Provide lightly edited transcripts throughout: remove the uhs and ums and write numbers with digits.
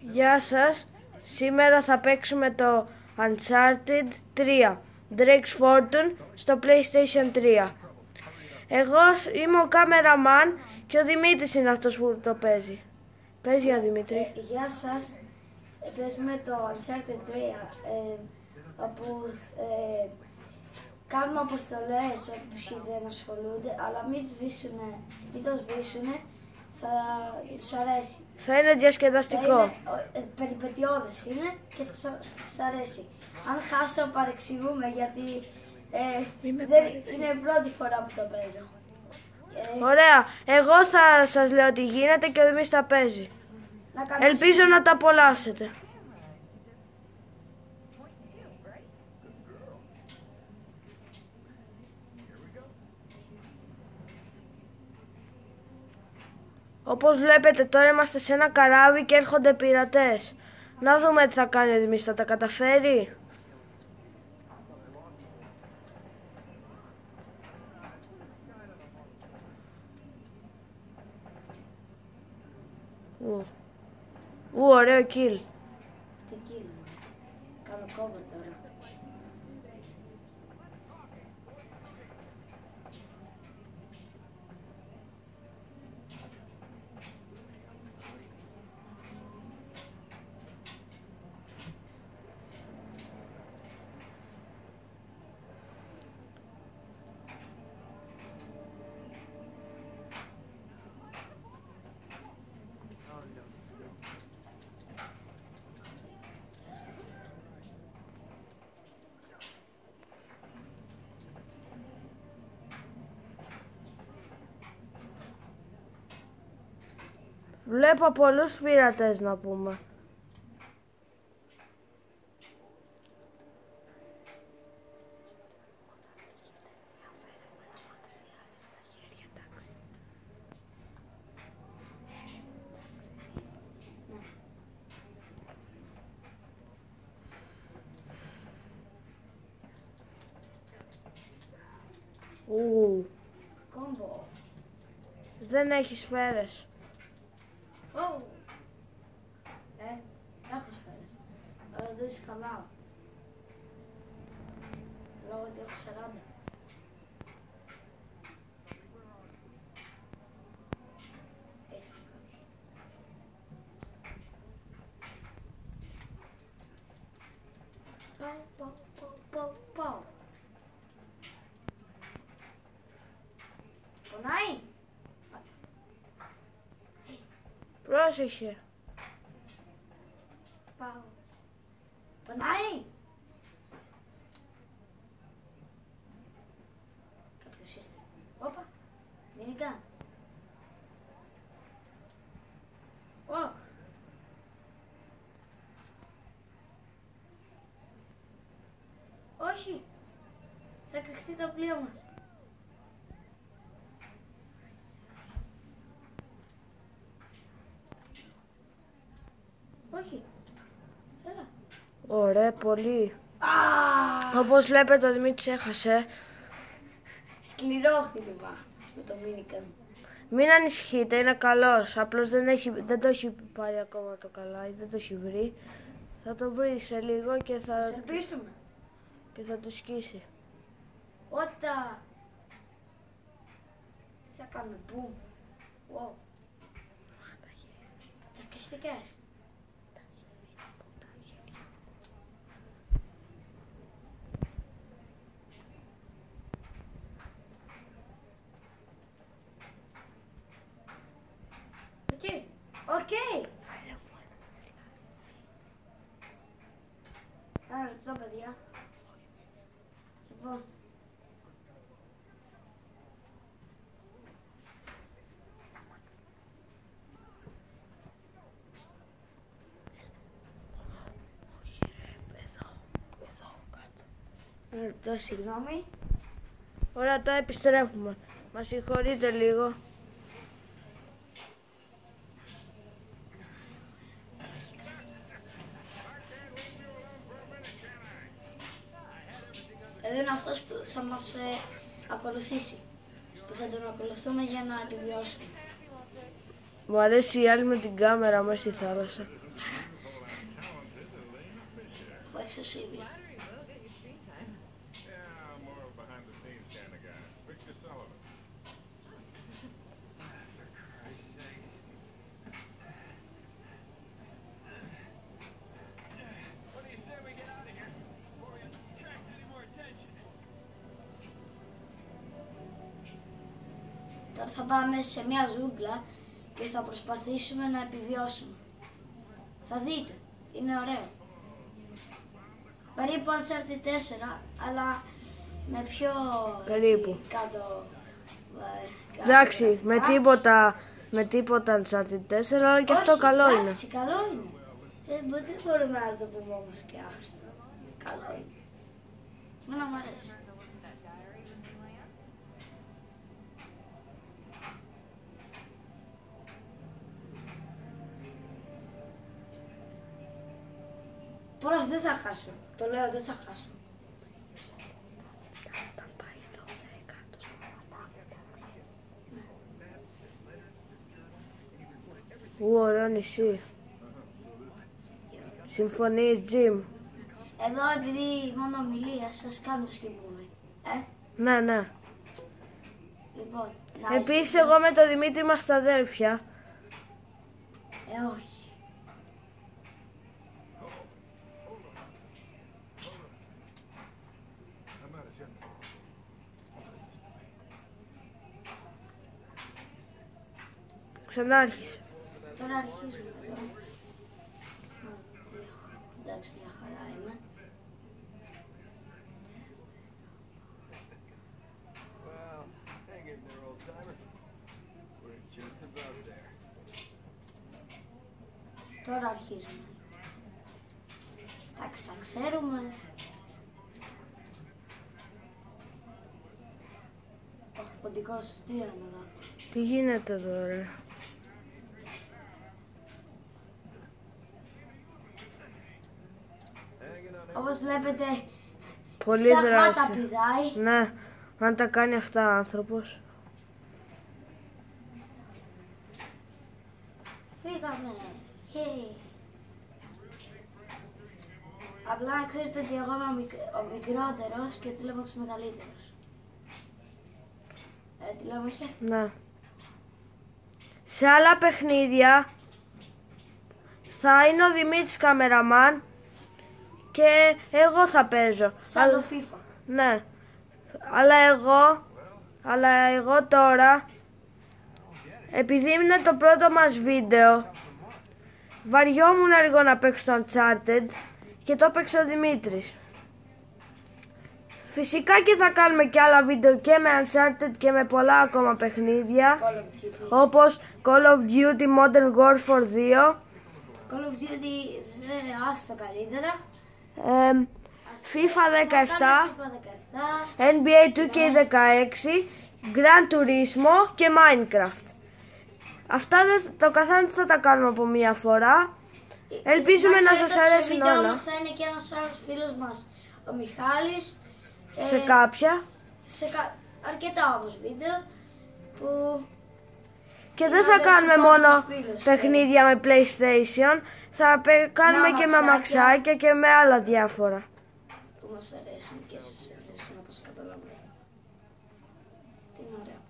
Γεια σας, σήμερα θα παίξουμε το Uncharted 3 Drake's Fortune στο PlayStation 3. Εγώ είμαι ο κάμεραμαν και ο Δημήτρης είναι αυτός που το παίζει. Πες για Δημήτρη. Γεια σας, παίζουμε το Uncharted 3 όπου κάνουμε αποστολές όποιοι δεν ασχολούνται, αλλά μην το σβήσουνε, θα τους αρέσει. Θα είναι διασκεδαστικό. Περιπετειώδες είναι και θα σας αρέσει. Αν χάσω παρεξηγούμε γιατί είναι η πρώτη φορά που το παίζω. Ωραία, εγώ θα σας λέω τι γίνεται και ο Δημήτρης θα παίζει. Ελπίζω να τα απολαύσετε. Όπως βλέπετε τώρα είμαστε σε ένα καράβι και έρχονται πειρατές. Να δούμε τι θα κάνει ο Δημήτρης, θα τα καταφέρει. Ωραίο kill. Τι kill, κάνω κόβω τώρα. Βλέπω πολλούς πειρατές να πούμε. Κόμπο. Δεν έχει σφαίρες. Έχω σφαίρες, αλλά δεν σκαλάω. Λόγω ότι έχω 40. Πάω. Πονάει. Πρόσεχε. Πάω. Πονάει. Κάποιος ήρθε. Όπα. Μινικά. Όχι. Θα εκρηχθεί το πλοίο μας. Όχι. Έλα. Ωραία, πολύ. Όπως βλέπετε ο Δημήτρης έχασε. Σκληρό χτύπημα με το Μίνικαν. Μην ανησυχείτε, είναι καλός. Απλώς δεν το έχει πάρει ακόμα το καλάι, δεν το έχει βρει. Θα το βρει σε λίγο και θα... Ας ελπίσουμε. Και θα του σκίσει. Όταν. Τι θα κάνουμε, μπουμ. Wow. Τσακιστικές. Οκ. Ένα λεπτό, παιδιά. Λοιπόν. Ένα λεπτό, συγγνώμη. Ωραία, τώρα επιστρέφουμε. Μας συγχωρείτε λίγο. Εδώ είναι αυτός που θα μας ακολουθήσει. Που θα τον ακολουθούμε για να επιβιώσουμε. Μου αρέσει η άλλη με την κάμερα μέσα στη θάλασσα. εξωσίδια. Τώρα θα πάμε σε μια ζούγκλα και θα προσπαθήσουμε να επιβιώσουμε. Θα δείτε, είναι ωραίο. Περίπου Uncharted 4, αλλά με πιο περίπου κάτω. Εντάξει, με τίποτα Uncharted 4, αλλά και αυτό καλό είναι. Εντάξει, καλό είναι. Δεν μπορούμε να το πούμε όμως και άχρηστο. Καλό είναι. Μένα μου αρέσει. Τώρα δεν θα χάσω. Το λέω, δεν θα χάσω. Ωραίο νησί. Συμφωνείς, Jim? Εδώ επειδή μόνο ομιλία σας κάνουμε skip. Ναι, ναι. Λοιπόν, επίσης εγώ με τον Δημήτρη είμαστε αδέρφια. Όχι. Ξανά άρχισε. Τώρα αρχίζουμε εδώ. Εντάξει, μια χαρά είμαι. Τώρα αρχίζουμε. Εντάξει, τα ξέρουμε. Όχι, ποντικός, τι είναι εδώ. Τι γίνεται εδώ, ρε? Όπως βλέπετε, πολύ δράση. τα πηδάει. Ναι, αν τα κάνει αυτά άνθρωπος. Φύγαμε. Απλά ξέρετε ότι εγώ είμαι ο μικρότερος και ο Τηλέμαχος μεγαλύτερος. Τηλέμαχε. Ναι. Σε άλλα παιχνίδια θα είναι ο Δημήτρης καμεραμάν και εγώ θα παίζω. Σαν το FIFA. Ναι. Αλλά εγώ τώρα, επειδή είναι το πρώτο μας βίντεο, βαριόμουν λίγο να παίξω το Uncharted και το έπαιξε ο Δημήτρης. Φυσικά και θα κάνουμε και άλλα βίντεο και με Uncharted και με πολλά ακόμα παιχνίδια, όπως Call of Duty Modern Warfare 2, Call of Duty άστα καλύτερα, FIFA 17, NBA 2K16, Gran Turismo και Minecraft. Αυτά το καθένα θα τα κάνουμε από μία φορά. Ελπίζουμε να σας αρέσουν όλα. Στο βίντεο μας θα είναι και ένας άλλος φίλος μας, ο Μιχάλης. Σε κάποια. Αρκετά όμως βίντεο που... Και δεν θα κάνουμε μόνο παιχνίδια με PlayStation, θα κάνουμε και με αμαξάκια και με άλλα διάφορα. Που μας αρέσουν και σας αρέσουν, όπως καταλαβαίνω. Τι είναι ωραίο.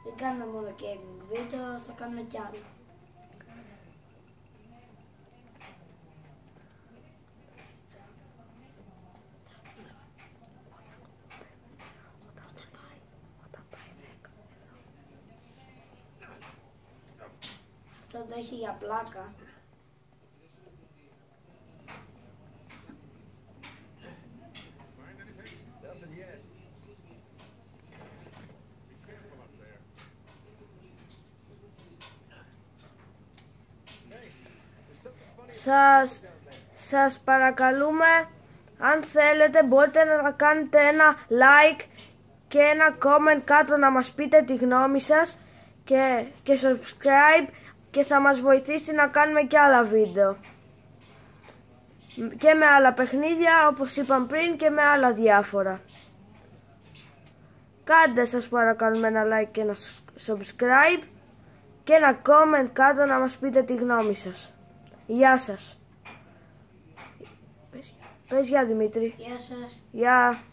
Δεν κάνουμε μόνο gaming βίντεο, θα κάνουμε κι άλλο. Αυτό το έχει για πλάκα. Σας παρακαλούμε, αν θέλετε μπορείτε να κάνετε ένα like και ένα comment κάτω να μας πείτε τη γνώμη σας και subscribe και θα μας βοηθήσει να κάνουμε και άλλα βίντεο. Και με άλλα παιχνίδια όπως είπαμε πριν και με άλλα διάφορα. Κάντε σας παρακαλούμε ένα like και ένα subscribe και ένα comment κάτω να μας πείτε τη γνώμη σας. Γεια σας. Πες γεια Δημήτρη. Γεια σας. Γεια.